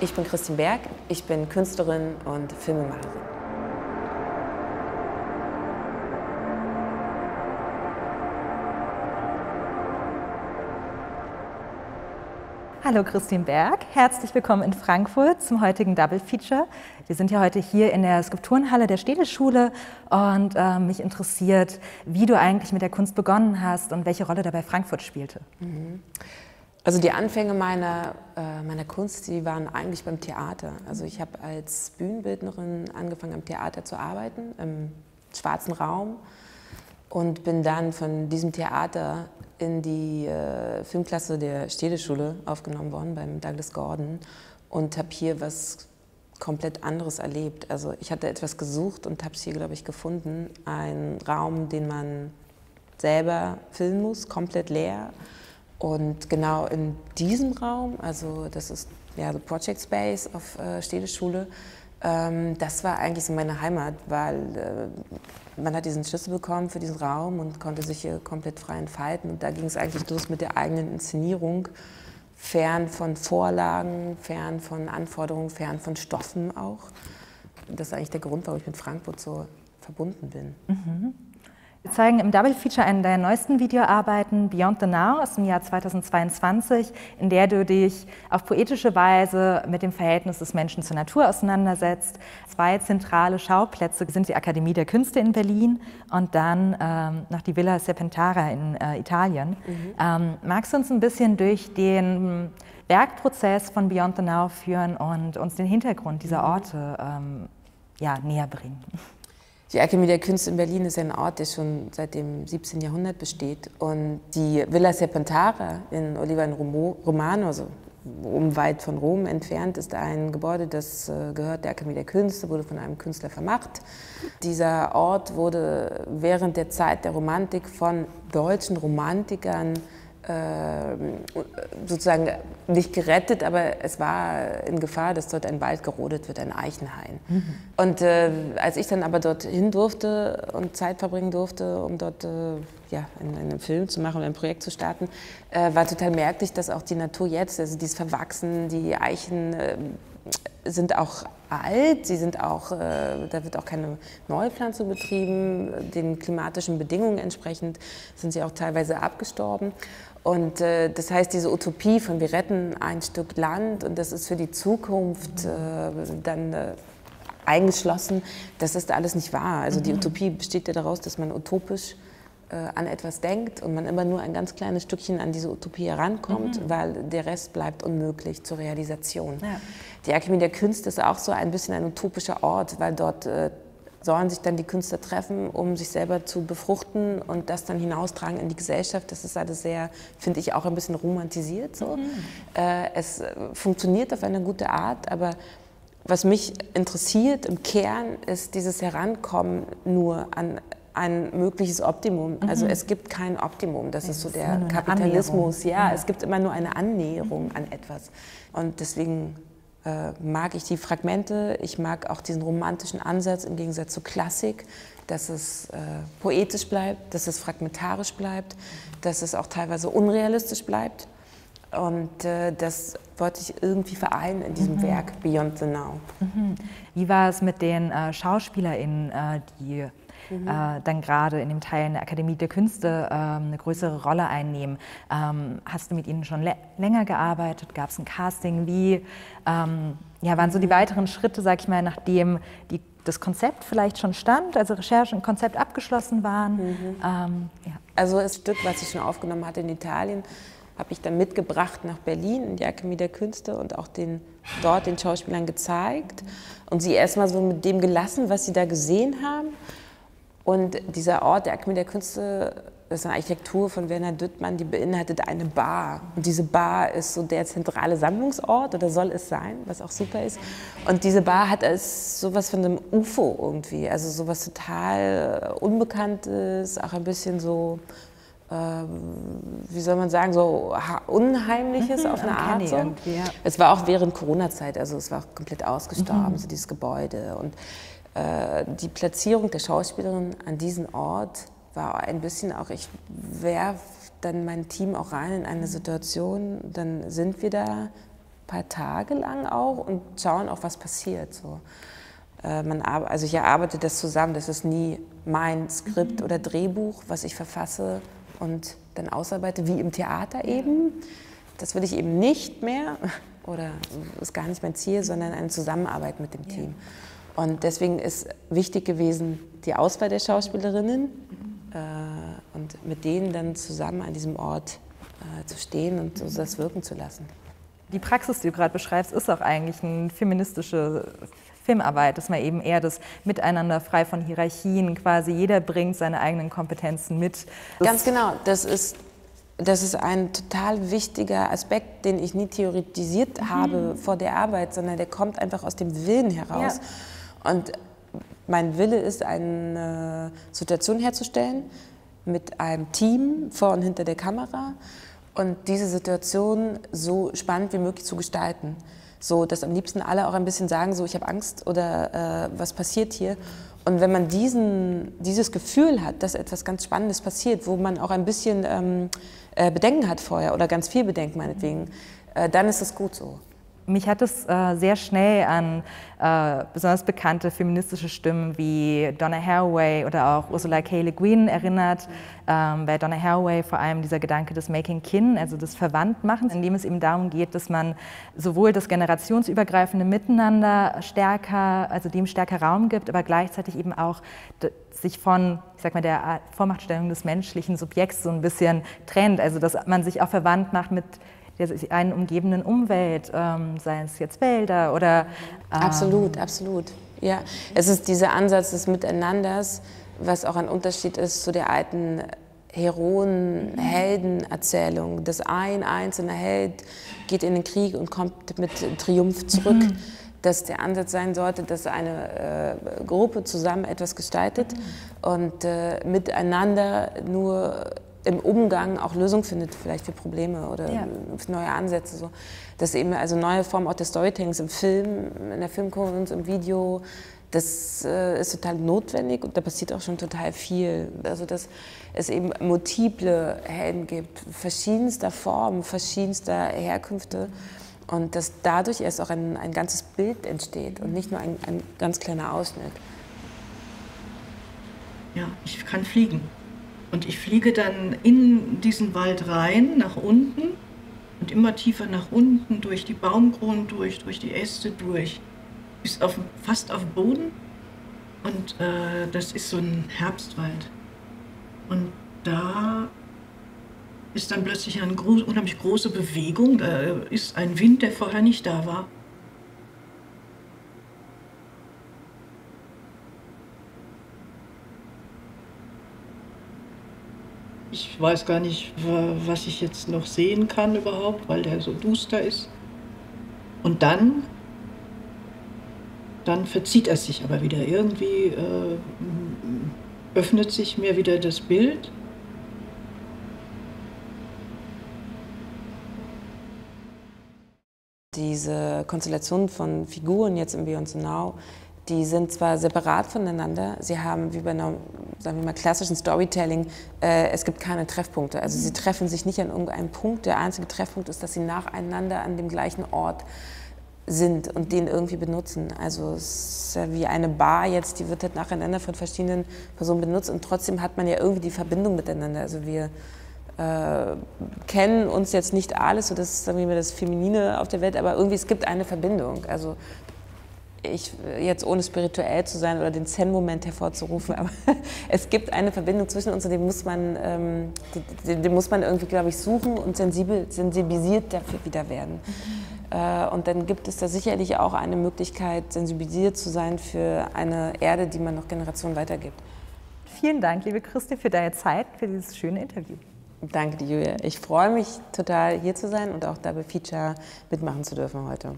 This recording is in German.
Ich bin Christine Berg, ich bin Künstlerin und Filmemacherin. Hallo Christine Berg, herzlich willkommen in Frankfurt zum heutigen Double Feature. Wir sind ja heute hier in der Skulpturenhalle der Städelschule und mich interessiert, wie du eigentlich mit der Kunst begonnen hast und welche Rolle dabei Frankfurt spielte. Also die Anfänge meiner Kunst, die waren eigentlich beim Theater. Also ich habe als Bühnenbildnerin angefangen am Theater zu arbeiten, im Schwarzen Raum, und bin dann von diesem Theater in die Filmklasse der Städelschule aufgenommen worden beim Douglas Gordon und habe hier was komplett anderes erlebt. Also ich hatte etwas gesucht und habe es hier, glaube ich, gefunden. Ein Raum, den man selber filmen muss, komplett leer. Und genau in diesem Raum, also das ist ja so Project Space auf Städelschule, das war eigentlich so meine Heimat, weil man hat diesen Schlüssel bekommen für diesen Raum und konnte sich hier komplett frei entfalten. Und da ging es eigentlich los mit der eigenen Inszenierung, fern von Vorlagen, fern von Anforderungen, fern von Stoffen auch. Das ist eigentlich der Grund, warum ich mit Frankfurt so verbunden bin. Wir zeigen im Double Feature einen deiner neuesten Videoarbeiten, Beyond the Now, aus dem Jahr 2022, in der du dich auf poetische Weise mit dem Verhältnis des Menschen zur Natur auseinandersetzt. Zwei zentrale Schauplätze sind die Akademie der Künste in Berlin und dann noch die Villa Serpentara in Italien. Magst du uns ein bisschen durch den Werkprozess von Beyond the Now führen und uns den Hintergrund dieser Orte näher bringen? Die Akademie der Künste in Berlin ist ein Ort, der schon seit dem 17. Jahrhundert besteht. Und die Villa Serpentara in Oliva in Romano, also weit von Rom entfernt, ist ein Gebäude, das gehört der Akademie der Künste, wurde von einem Künstler vermacht. Dieser Ort wurde während der Zeit der Romantik von deutschen Romantikern sozusagen nicht gerettet, aber es war in Gefahr, dass dort ein Wald gerodet wird, ein Eichenhain. Und als ich dann aber dorthin durfte und Zeit verbringen durfte, um dort einen Film zu machen oder ein Projekt zu starten, war total merklich, dass auch die Natur jetzt, also die ist verwachsen, die Eichen sind auch alt, sie sind auch, da wird auch keine Neupflanzung betrieben, den klimatischen Bedingungen entsprechend sind sie auch teilweise abgestorben. Und das heißt, diese Utopie von wir retten ein Stück Land und das ist für die Zukunft dann eingeschlossen, das ist alles nicht wahr. Also die Utopie besteht ja daraus, dass man utopisch an etwas denkt und man immer nur ein ganz kleines Stückchen an diese Utopie herankommt, weil der Rest bleibt unmöglich zur Realisation. Ja. Die Akademie der Künste ist auch so ein bisschen ein utopischer Ort, weil dort sollen sich dann die Künstler treffen, um sich selber zu befruchten und das dann hinaustragen in die Gesellschaft. Das ist alles sehr, finde ich, auch ein bisschen romantisiert. So. Es funktioniert auf eine gute Art, aber was mich interessiert im Kern ist dieses Herankommen nur an ein mögliches Optimum. Also es gibt kein Optimum, das ist so der Kapitalismus. Ja, es gibt immer nur eine Annäherung an etwas. Und deswegen mag ich die Fragmente, ich mag auch diesen romantischen Ansatz im Gegensatz zur Klassik, dass es poetisch bleibt, dass es fragmentarisch bleibt, dass es auch teilweise unrealistisch bleibt. Und das wollte ich irgendwie vereinen in diesem Werk Beyond the Now. Wie war es mit den SchauspielerInnen, die dann gerade in dem Teil der Akademie der Künste eine größere Rolle einnehmen? Hast du mit ihnen schon länger gearbeitet? Gab es ein Casting? Wie waren so die weiteren Schritte, sag ich mal, nachdem das Konzept vielleicht schon stand, also Recherche und Konzept abgeschlossen waren? Also das Stück, was ich schon aufgenommen hatte in Italien, habe ich dann mitgebracht nach Berlin in die Akademie der Künste und auch dort den Schauspielern gezeigt und sie erstmal so mit dem gelassen, was sie da gesehen haben. Und dieser Ort, der Akademie der Künste, das ist eine Architektur von Werner Düttmann, die beinhaltet eine Bar. Und diese Bar ist so der zentrale Sammlungsort, oder soll es sein, was auch super ist. Und diese Bar hat sowas von einem UFO irgendwie, also sowas total Unbekanntes, auch ein bisschen so, wie soll man sagen, so Unheimliches auf eine Art. So. Es war auch während Corona-Zeit, also es war komplett ausgestorben, so dieses Gebäude. Und die Platzierung der Schauspielerin an diesen Ort war ein bisschen auch, ich werfe dann mein Team auch rein in eine Situation, dann sind wir da paar Tage lang auch und schauen auch, was passiert. So. Also ich erarbeite das zusammen, das ist nie mein Skript oder Drehbuch, was ich verfasse und dann ausarbeite, wie im Theater eben. Das will ich eben nicht mehr, oder ist gar nicht mein Ziel, sondern eine Zusammenarbeit mit dem Team. Und deswegen ist wichtig gewesen, die Auswahl der Schauspielerinnen und mit denen dann zusammen an diesem Ort zu stehen und so das wirken zu lassen. Die Praxis, die du gerade beschreibst, ist auch eigentlich eine feministische Filmarbeit, dass man eben eher das Miteinander frei von Hierarchien, quasi jeder bringt seine eigenen Kompetenzen mit. Ganz genau, das ist ein total wichtiger Aspekt, den ich nie theoretisiert habe vor der Arbeit, sondern der kommt einfach aus dem Willen heraus. Ja. Und mein Wille ist, eine Situation herzustellen mit einem Team vor und hinter der Kamera und diese Situation so spannend wie möglich zu gestalten. So, dass am liebsten alle auch ein bisschen sagen, so, ich habe Angst oder was passiert hier. Und wenn man dieses Gefühl hat, dass etwas ganz Spannendes passiert, wo man auch ein bisschen Bedenken hat vorher oder ganz viel Bedenken meinetwegen, dann ist es gut so. Mich hat es sehr schnell an besonders bekannte feministische Stimmen wie Donna Haraway oder auch Ursula K. Le Guin erinnert. Bei Donna Haraway vor allem dieser Gedanke des Making Kin, also des Verwandtmachens, in dem es eben darum geht, dass man sowohl das generationsübergreifende Miteinander stärker, also dem stärker Raum gibt, aber gleichzeitig eben auch sich von, ich sag mal, der Vormachtstellung des menschlichen Subjekts so ein bisschen trennt, also dass man sich auch verwandt macht mit der einen umgebenden Umwelt, seien es jetzt Wälder oder... Absolut, absolut. Ja, es ist dieser Ansatz des Miteinanders, was auch ein Unterschied ist zu der alten Heroen-Helden-Erzählung. Dass ein einzelner Held geht in den Krieg und kommt mit Triumph zurück. Dass der Ansatz sein sollte, dass eine Gruppe zusammen etwas gestaltet und miteinander nur im Umgang auch Lösungen findet, vielleicht für Probleme oder für neue Ansätze. So. Das eben also neue Formen auch des Storytellings im Film, in der Filmkunst, im Video, das ist total notwendig und da passiert auch schon total viel. Also dass es eben multiple Helden gibt, verschiedenster Formen, verschiedenster Herkünfte und dass dadurch erst auch ein ganzes Bild entsteht und nicht nur ein ganz kleiner Ausschnitt. Ja, ich kann fliegen. Und ich fliege dann in diesen Wald rein, nach unten und immer tiefer nach unten, durch die Baumkronen durch die Äste durch, bis fast auf den Boden. Und das ist so ein Herbstwald. Und da ist dann plötzlich eine unheimlich große Bewegung. Da ist ein Wind, der vorher nicht da war. Ich weiß gar nicht, was ich jetzt noch sehen kann überhaupt, weil der so duster ist. Und dann verzieht er sich aber wieder. Irgendwie öffnet sich mir wieder das Bild. Diese Konstellation von Figuren jetzt im Beyond the Now, die sind zwar separat voneinander, sie haben wie bei einem, sagen wir mal, klassischen Storytelling, es gibt keine Treffpunkte. Also sie treffen sich nicht an irgendeinem Punkt. Der einzige Treffpunkt ist, dass sie nacheinander an dem gleichen Ort sind und den irgendwie benutzen. Also es ist ja wie eine Bar jetzt, die wird halt nacheinander von verschiedenen Personen benutzt und trotzdem hat man ja irgendwie die Verbindung miteinander. Also wir kennen uns jetzt nicht alles, so das ist sagen wir mal das Feminine auf der Welt, aber irgendwie es gibt eine Verbindung. Also ich jetzt ohne spirituell zu sein oder den Zen-Moment hervorzurufen, aber es gibt eine Verbindung zwischen uns und den muss man irgendwie, glaube ich, suchen und sensibilisiert dafür wieder werden. Und dann gibt es da sicherlich auch eine Möglichkeit, sensibilisiert zu sein für eine Erde, die man noch Generationen weitergibt. Vielen Dank, liebe Christi, für deine Zeit, für dieses schöne Interview. Danke dir, Julia. Ich freue mich total, hier zu sein und auch Double Feature mitmachen zu dürfen heute.